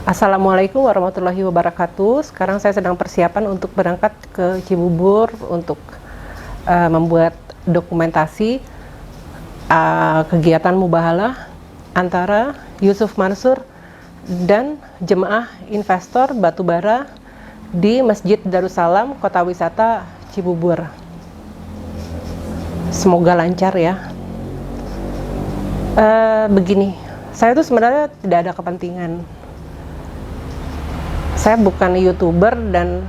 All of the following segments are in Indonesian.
Assalamualaikum warahmatullahi wabarakatuh. Sekarang saya sedang persiapan untuk berangkat ke Cibubur untuk membuat dokumentasi kegiatan mubahalah antara Yusuf Mansur dan jemaah investor batubara di Masjid Darussalam, Kota Wisata Cibubur. Semoga lancar ya. Begini, saya tuh sebenarnya tidak ada kepentingan. Saya bukan YouTuber dan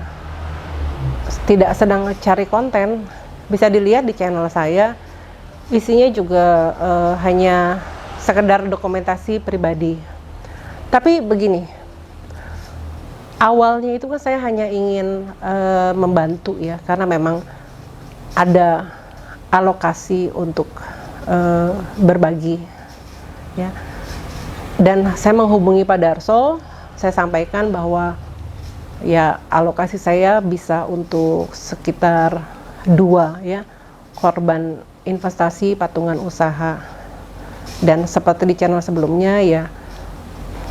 tidak sedang cari konten. Bisa dilihat di channel saya, isinya juga hanya sekedar dokumentasi pribadi. Tapi begini, awalnya itu kan saya hanya ingin membantu ya, karena memang ada alokasi untuk berbagi ya. Dan saya menghubungi Pak Darso, saya sampaikan bahwa ya alokasi saya bisa untuk sekitar 2 ya korban investasi patungan usaha. Dan seperti di channel sebelumnya ya,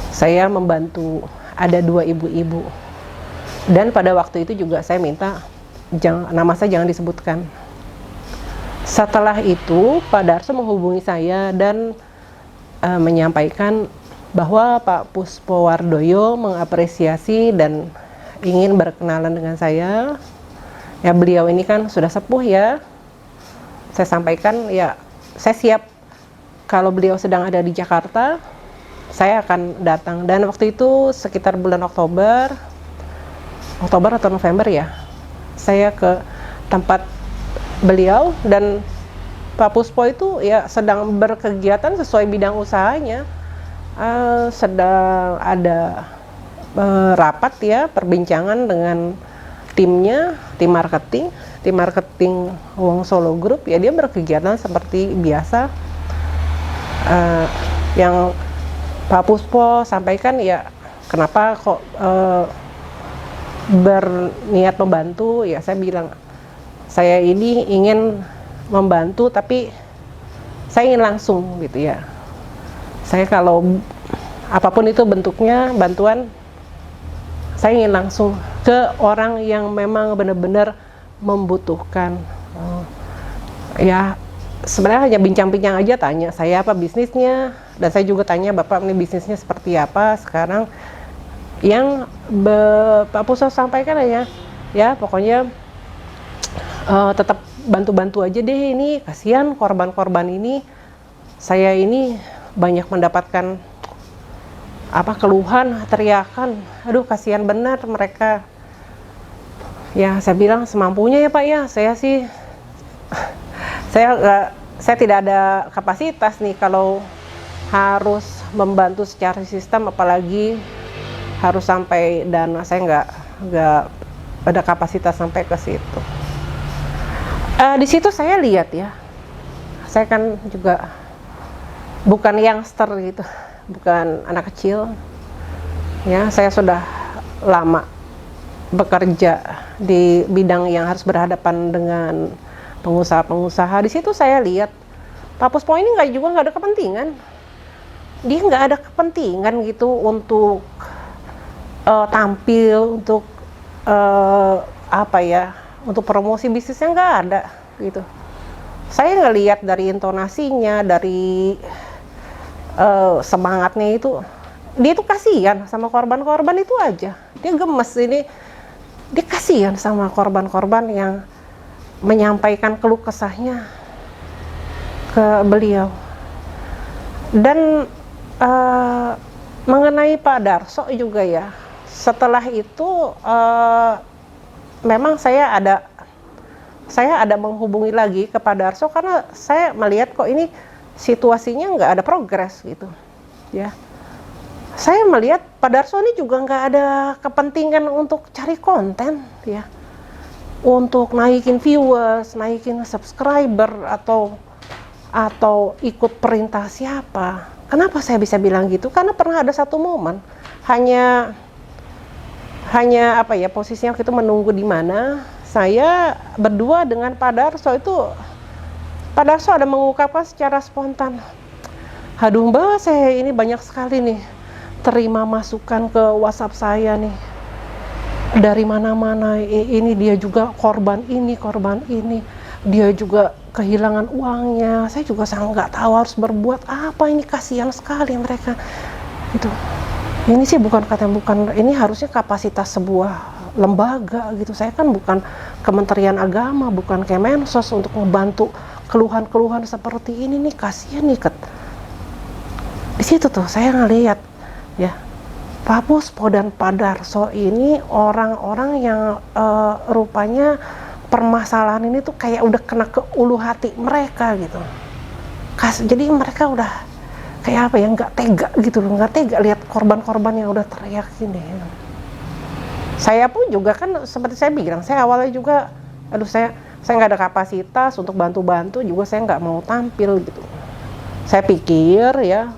saya membantu ada 2 ibu-ibu. Dan pada waktu itu juga saya minta nama saya jangan disebutkan. Setelah itu Pak Darso menghubungi saya dan menyampaikan bahwa Pak Puspowardoyo mengapresiasi dan ingin berkenalan dengan saya. Ya, beliau ini kan sudah sepuh ya. Saya sampaikan ya, saya siap kalau beliau sedang ada di Jakarta, saya akan datang. Dan waktu itu sekitar bulan Oktober atau November ya, saya ke tempat beliau dan Pak Puspo itu ya sedang berkegiatan sesuai bidang usahanya. Sedang ada rapat ya, perbincangan dengan timnya, tim marketing Wong Solo Group ya, dia berkegiatan seperti biasa. Yang Pak Puspo sampaikan ya, kenapa kok berniat membantu ya, saya bilang saya ini ingin membantu tapi saya ingin langsung gitu ya. Saya kalau apapun itu bentuknya bantuan, saya ingin langsung ke orang yang memang benar-benar membutuhkan. Ya sebenarnya hanya bincang-bincang aja, tanya saya apa bisnisnya, dan saya juga tanya Bapak ini bisnisnya seperti apa sekarang. Yang Pak Pusat sampaikan ya pokoknya tetap bantu-bantu aja deh, ini kasihan korban-korban ini. Saya ini banyak mendapatkan keluhan, teriakan, aduh kasihan benar mereka. Ya saya bilang semampunya ya Pak ya, saya sih saya tidak ada kapasitas nih kalau harus membantu secara sistem, apalagi harus sampai dana, saya nggak ada kapasitas sampai ke situ. Di situ saya lihat ya, saya kan juga bukan youngster gitu, bukan anak kecil ya. Saya sudah lama bekerja di bidang yang harus berhadapan dengan pengusaha-pengusaha. Di situ saya lihat Pak Puspo ini nggak ada kepentingan. Dia nggak ada kepentingan gitu untuk tampil, untuk untuk promosi bisnisnya, nggak ada gitu. Saya ngelihat dari intonasinya, dari semangatnya itu, dia tuh kasihan sama korban-korban itu aja. Dia gemes ini, dia kasihan sama korban-korban yang menyampaikan keluh kesahnya ke beliau. Dan mengenai Pak Darso juga ya, setelah itu memang saya ada menghubungi lagi ke Pak Darso karena saya melihat kok ini situasinya nggak ada progres gitu ya. Saya melihat Pak Darso ini juga nggak ada kepentingan untuk cari konten ya, untuk naikin viewers, naikin subscriber atau ikut perintah siapa. Kenapa saya bisa bilang gitu? Karena pernah ada satu momen hanya posisinya waktu itu menunggu di mana, saya berdua dengan Pak Darso itu. Pak Darso ada mengungkapkan secara spontan, aduh Mbak, saya ini banyak sekali nih terima masukan ke WhatsApp saya nih dari mana-mana, ini dia juga korban ini, dia juga kehilangan uangnya, saya juga sangat nggak tahu harus berbuat apa, ini kasihan sekali mereka gitu. Ini sih bukan ini harusnya kapasitas sebuah lembaga gitu. Saya kan bukan Kementerian Agama, bukan Kemensos untuk membantu keluhan-keluhan seperti ini nih, kasihan nih di situ tuh saya ngelihat ya, Pak Puspo dan Pak Darso ini orang-orang yang rupanya permasalahan ini tuh kayak udah kena ke ulu hati mereka gitu. Jadi mereka udah kayak apa ya, nggak tega gitu loh, nggak tega lihat korban-korban yang udah teriak gini. Saya pun juga kan seperti saya bilang, saya awalnya juga, aduh saya nggak ada kapasitas untuk bantu-bantu, juga saya nggak mau tampil gitu. Saya pikir ya,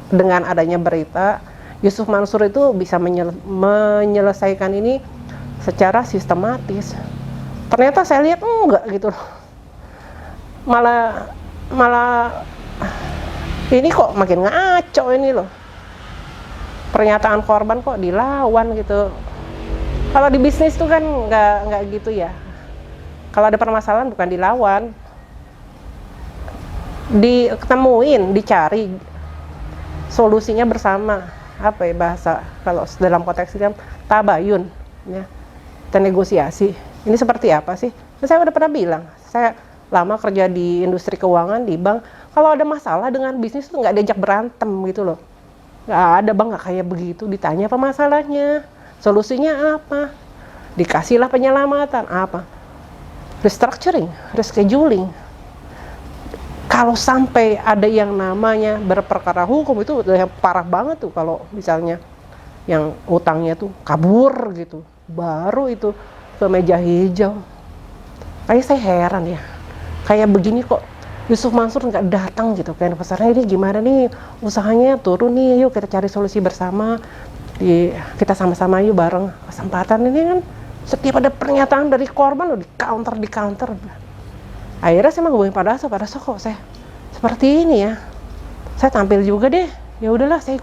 dengan adanya berita Yusuf Mansur itu bisa menyelesaikan ini secara sistematis. Ternyata saya lihat enggak gitu loh. Malah ini kok makin ngaco ini loh. Pernyataan korban kok dilawan gitu. Kalau di bisnis tuh kan nggak gitu ya. Kalau ada permasalahan bukan dilawan, diketemuin, dicari solusinya bersama. Apa ya bahasa kalau dalam konteks ini, tabayun ya, kita negosiasi. Ini seperti apa sih? Saya udah pernah bilang, saya lama kerja di industri keuangan di bank. Kalau ada masalah dengan bisnis tuh nggak diajak berantem gitu loh, nggak ada bang, nggak kayak begitu. Ditanya apa masalahnya, solusinya apa, dikasihlah penyelamatan apa, restructuring, rescheduling. Kalau sampai ada yang namanya berperkara hukum, itu udah yang parah banget tuh. Kalau misalnya yang utangnya tuh kabur gitu, baru itu ke meja hijau. Kayak saya heran ya, kayak begini kok Yusuf Mansur nggak datang gitu kayak pasarnya, ini gimana nih usahanya turun nih, yuk kita cari solusi bersama, kita sama-sama yuk bareng. Kesempatan ini kan setiap ada pernyataan dari korban di counter. Akhirnya saya menghubungi Pak Daso kok saya seperti ini ya, saya tampil juga deh, ya udahlah saya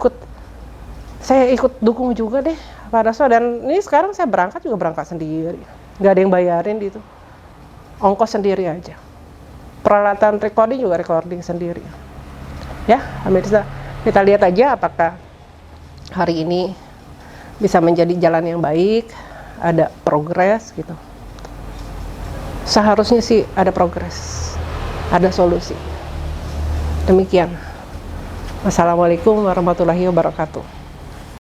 ikut dukung juga deh Pak Daso. Dan ini sekarang saya berangkat sendiri, nggak ada yang bayarin gitu, ongkos sendiri aja, peralatan recording juga recording sendiri ya. Pemirsa, kita lihat aja apakah hari ini bisa menjadi jalan yang baik, ada progres gitu. Seharusnya sih ada progres, ada solusi. Demikian. Wassalamualaikum warahmatullahi wabarakatuh.